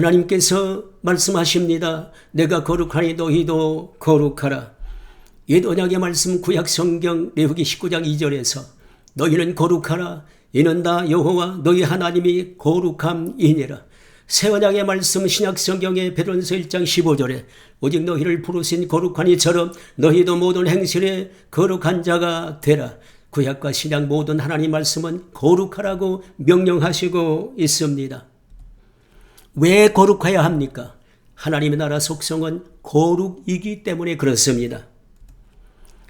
하나님께서 말씀하십니다. 내가 거룩하니 너희도 거룩하라. 옛 언약의 말씀 구약 성경 레위기 19장 2절에서 너희는 거룩하라. 이는 다 여호와 너희 하나님이 거룩함이니라. 새 언약의 말씀 신약 성경의 베드로전서 1장 15절에 오직 너희를 부르신 거룩한 이처럼 너희도 모든 행실에 거룩한 자가 되라. 구약과 신약 모든 하나님 말씀은 거룩하라고 명령하시고 있습니다. 왜 거룩해야 합니까? 하나님의 나라 속성은 거룩이기 때문에 그렇습니다.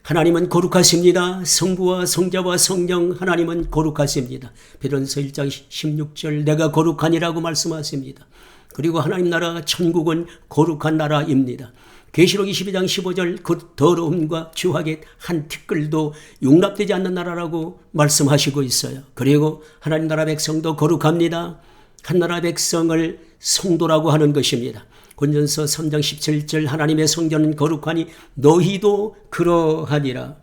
하나님은 거룩하십니다. 성부와 성자와 성령 하나님은 거룩하십니다. 베드로전서 1장 16절 내가 거룩하니라고 말씀하십니다. 그리고 하나님 나라 천국은 거룩한 나라입니다. 계시록 22장 15절 그 더러움과 죄악의 한 티끌도 용납되지 않는 나라라고 말씀하시고 있어요. 그리고 하나님 나라 백성도 거룩합니다. 한 나라 백성을 성도라고 하는 것입니다. 고린도전서 3장 17절 하나님의 성전은 거룩하니 너희도 그러하니라.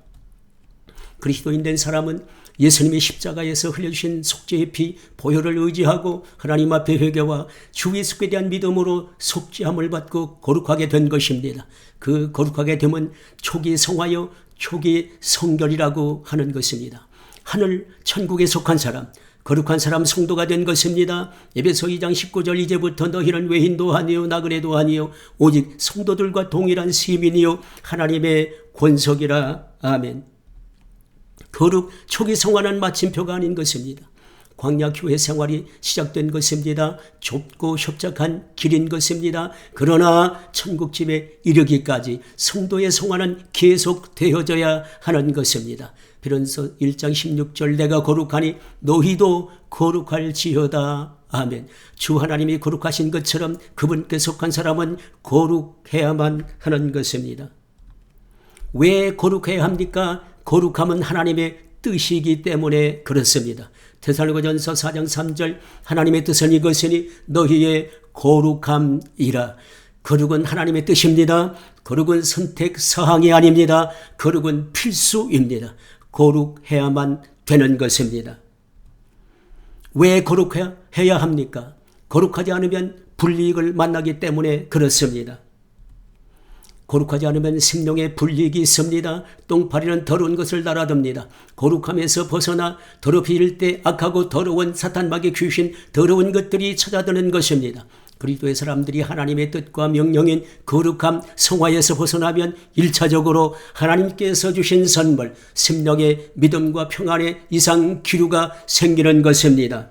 그리스도인 된 사람은 예수님의 십자가에서 흘려주신 속죄의 피 보혈을 의지하고 하나님 앞에 회개와 주 예수께 대한 믿음으로 속죄함을 받고 거룩하게 된 것입니다. 그 거룩하게 되면 초기 성화요 초기 성결이라고 하는 것입니다. 하늘 천국에 속한 사람 거룩한 사람 성도가 된 것입니다. 에베소 2장 19절 이제부터 너희는 외인도 아니요 나그네도 아니요 오직 성도들과 동일한 시민이요 하나님의 권속이라. 아멘. 거룩 초기 성화는 마침표가 아닌 것입니다. 광야 교회 생활이 시작된 것입니다. 좁고 협착한 길인 것입니다. 그러나 천국집에 이르기까지 성도의 성화는 계속되어져야 하는 것입니다. 베드로전서 1장 16절 내가 거룩하니 너희도 거룩할지어다. 아멘. 주 하나님이 거룩하신 것처럼 그분께 속한 사람은 거룩해야만 하는 것입니다. 왜 거룩해야 합니까? 거룩함은 하나님의 뜻이기 때문에 그렇습니다. 데살로니가전서 4장 3절 하나님의 뜻은 이것이니 너희의 거룩함이라. 거룩은 하나님의 뜻입니다. 거룩은 선택 사항이 아닙니다. 거룩은 필수입니다. 거룩해야만 되는 것입니다. 왜 거룩해야 합니까? 거룩하지 않으면 불이익을 만나기 때문에 그렇습니다. 거룩하지 않으면 심령에 불이익이 있습니다. 똥파리는 더러운 것을 날아듭니다. 거룩함에서 벗어나 더럽힐 때 악하고 더러운 사탄마귀 귀신 더러운 것들이 찾아드는 것입니다. 그리스도의 사람들이 하나님의 뜻과 명령인 거룩함 성화에서 벗어나면 1차적으로 하나님께서 주신 선물 심령의 믿음과 평안의 이상 기류가 생기는 것입니다.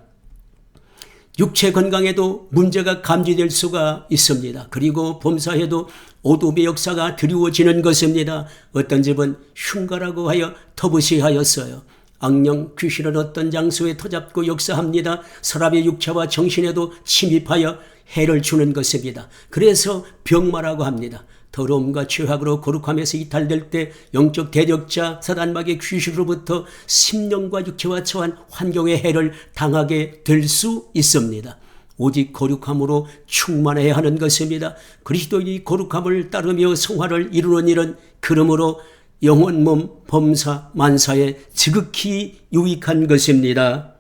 육체 건강에도 문제가 감지될 수가 있습니다. 그리고 범사에도 어둠의 역사가 드리워지는 것입니다. 어떤 집은 흉가라고 하여 터부시하였어요. 악령 귀신은 어떤 장소에 터잡고 역사합니다. 사람의 육체와 정신에도 침입하여 해를 주는 것입니다. 그래서 병마라고 합니다. 더러움과 죄악으로 거룩함에서 이탈될 때 영적 대적자 사단마귀의 귀신으로부터 심령과 육체와 처한 환경의 해를 당하게 될 수 있습니다. 오직 거룩함으로 충만해야 하는 것입니다. 그리스도인이 거룩함을 따르며 성화를 이루는 일은 그러므로 영혼 몸 범사 만사에 지극히 유익한 것입니다.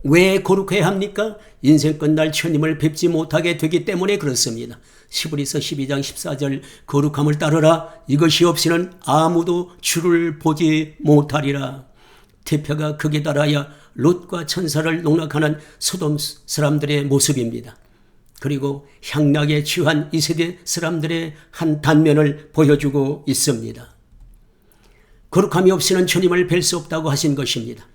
왜 거룩해야 합니까? 인생 끝날 주님을 뵙지 못하게 되기 때문에 그렇습니다. 시브리서 12장 14절 거룩함을 따르라. 이것이 없이는 아무도 주를 보지 못하리라. 대표가 극에 달하여 롯과 천사를 농락하는 소돔 사람들의 모습입니다. 그리고 향락에 취한 이 세대 사람들의 한 단면을 보여주고 있습니다. 거룩함이 없이는 주님을 뵐 수 없다고 하신 것입니다.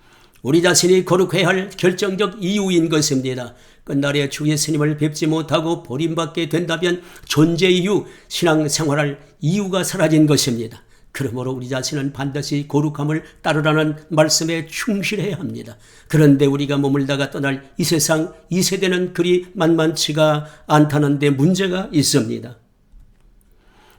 우리 자신이 거룩해야 할 결정적 이유인 것입니다. 끝날에 주 예수님을 뵙지 못하고 버림받게 된다면 존재 이유, 신앙생활할 이유가 사라진 것입니다. 그러므로 우리 자신은 반드시 거룩함을 따르라는 말씀에 충실해야 합니다. 그런데 우리가 머물다가 떠날 이 세상, 이 세대는 그리 만만치가 않다는 데 문제가 있습니다.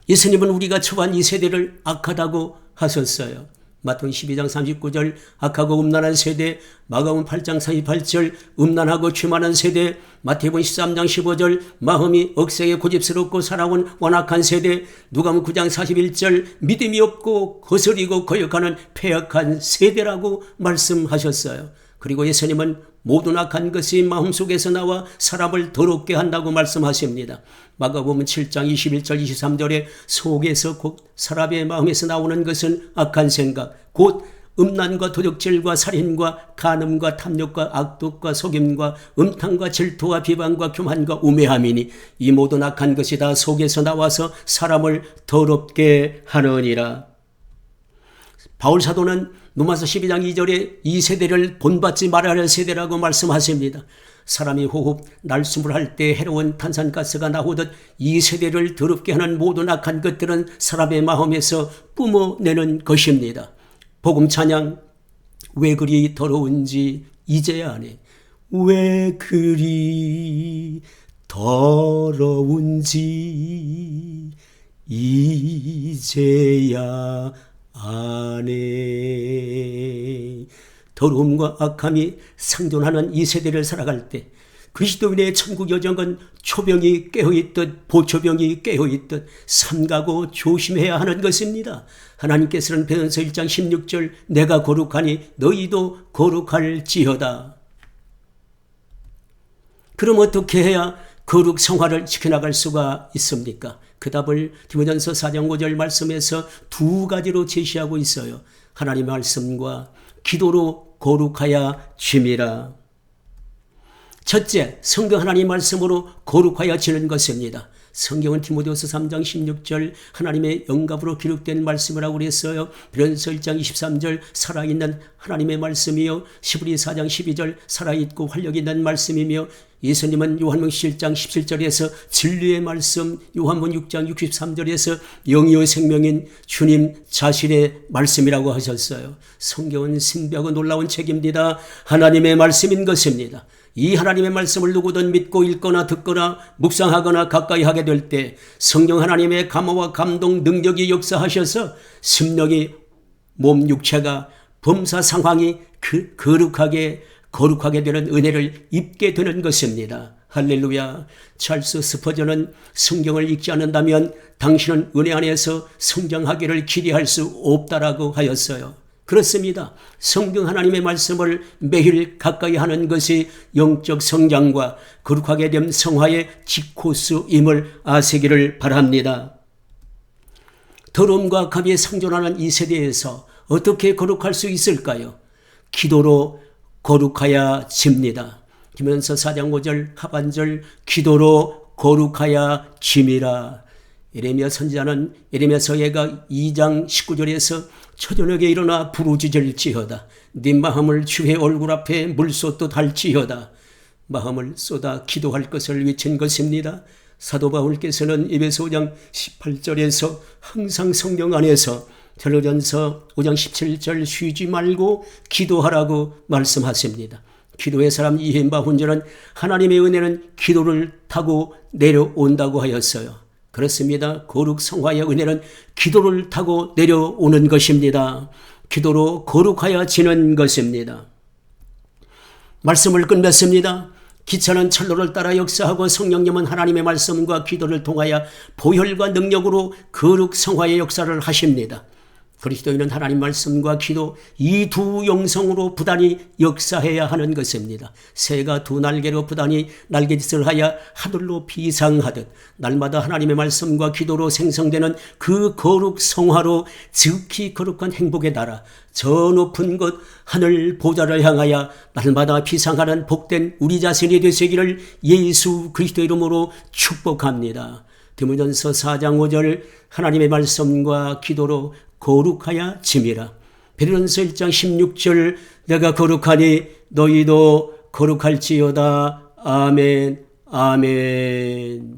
예수님은 우리가 처한 이 세대를 악하다고 하셨어요. 마태복음 12장 39절 악하고 음란한 세대, 마가복음 8장 38절 음란하고 죄 많은 세대, 마태복음 13장 15절 마음이 억세게 고집스럽고 살아온 완악한 세대, 누가복음 9장 41절 믿음이 없고 거스리고 거역하는 패역한 세대라고 말씀하셨어요. 그리고 예수님은 모든 악한 것이 마음속에서 나와 사람을 더럽게 한다고 말씀하십니다. 마가복음 7장 21절 23절에 속에서 곧 사람의 마음에서 나오는 것은 악한 생각, 곧 음란과 도둑질과 살인과 간음과 탐욕과 악독과 속임과 음탕과 질투와 비방과 교만과 우매함이니 이 모든 악한 것이 다 속에서 나와서 사람을 더럽게 하느니라. 바울 사도는 로마서 12장 2절에 이 세대를 본받지 말아야 할 세대라고 말씀하십니다. 사람이 호흡, 날숨을 할 때 해로운 탄산가스가 나오듯 이 세대를 더럽게 하는 모든 악한 것들은 사람의 마음에서 뿜어내는 것입니다. 복음 찬양, 왜 그리 더러운지 이제야 아네. 왜 그리 더러운지 이제야 아네. 더러움과 악함이 상존하는 이 세대를 살아갈 때 그리스도인의 천국 여정은 초병이 깨어있듯 보초병이 깨어있듯 삼가고 조심해야 하는 것입니다. 하나님께서는 베드로서 1장 16절 내가 거룩하니 너희도 거룩할지어다. 그럼 어떻게 해야 거룩 성화를 지켜나갈 수가 있습니까? 그 답을 디모데전서 4장 5절 말씀에서 두 가지로 제시하고 있어요. 하나님의 말씀과 기도로 거룩하여 짐이라. 첫째, 성경 하나님 말씀으로 거룩하여 지는 것입니다. 성경은 디모데후서 3장 16절 하나님의 영감으로 기록된 말씀이라고 그랬어요. 베드로전서 1장 23절 살아있는 하나님의 말씀이요. 시브리 4장 12절 살아있고 활력있는 말씀이며 예수님은 요한복음 7장 17절에서 진리의 말씀, 요한복음 6장 63절에서 영이요 생명인 주님 자신의 말씀이라고 하셨어요. 성경은 신비하고 놀라운 책입니다. 하나님의 말씀인 것입니다. 이 하나님의 말씀을 누구든 믿고 읽거나 듣거나 묵상하거나 가까이 하게 될 때 성령 하나님의 감화와 감동 능력이 역사하셔서 심령이 몸 육체가 범사 상황이 거룩하게 되는 은혜를 입게 되는 것입니다. 할렐루야. 찰스 스퍼전은 성경을 읽지 않는다면 당신은 은혜 안에서 성장하기를 기대할 수 없다라고 하였어요. 그렇습니다. 성경 하나님의 말씀을 매일 가까이 하는 것이 영적 성장과 거룩하게 된 성화의 직코스임을 아시기를 바랍니다. 더러움과 악함이 상존하는 이 세대에서 어떻게 거룩할 수 있을까요? 기도로 거룩하여 집니다. 디모데전서 4장 5절 하반절 기도로 거룩하여 짐이라. 예레미야 선지자는 예레미야서 예가 2장 19절에서 초저녁에 일어나 부르짖을지어다. 네 마음을 주의 얼굴 앞에 물 쏟듯 할지어다. 마음을 쏟아 기도할 것을 외친 것입니다. 사도 바울께서는 에베소 5장 18절에서 항상 성령 안에서 데살로니가전서 5장 17절 쉬지 말고 기도하라고 말씀하십니다. 기도의 사람 이해인바 혼자는 하나님의 은혜는 기도를 타고 내려온다고 하였어요. 그렇습니다. 거룩 성화의 은혜는 기도를 타고 내려오는 것입니다. 기도로 거룩하여 지는 것입니다. 말씀을 끝맺습니다. 기차는 철로를 따라 역사하고 성령님은 하나님의 말씀과 기도를 통하여 보혈과 능력으로 거룩 성화의 역사를 하십니다. 그리스도인은 하나님 말씀과 기도 이 두 영성으로 부단히 역사해야 하는 것입니다. 새가 두 날개로 부단히 날갯짓을 하여 하늘로 비상하듯 날마다 하나님의 말씀과 기도로 생성되는 그 거룩 성화로 지극히 거룩한 행복의 나라 저 높은 곳 하늘 보좌를 향하여 날마다 비상하는 복된 우리 자신이 되시기를 예수 그리스도 이름으로 축복합니다. 디모데전서 4장 5절 하나님의 말씀과 기도로 거룩하여 짐이라. 베드로전서 1장 16절 내가 거룩하니 너희도 거룩할지어다. 아멘. 아멘.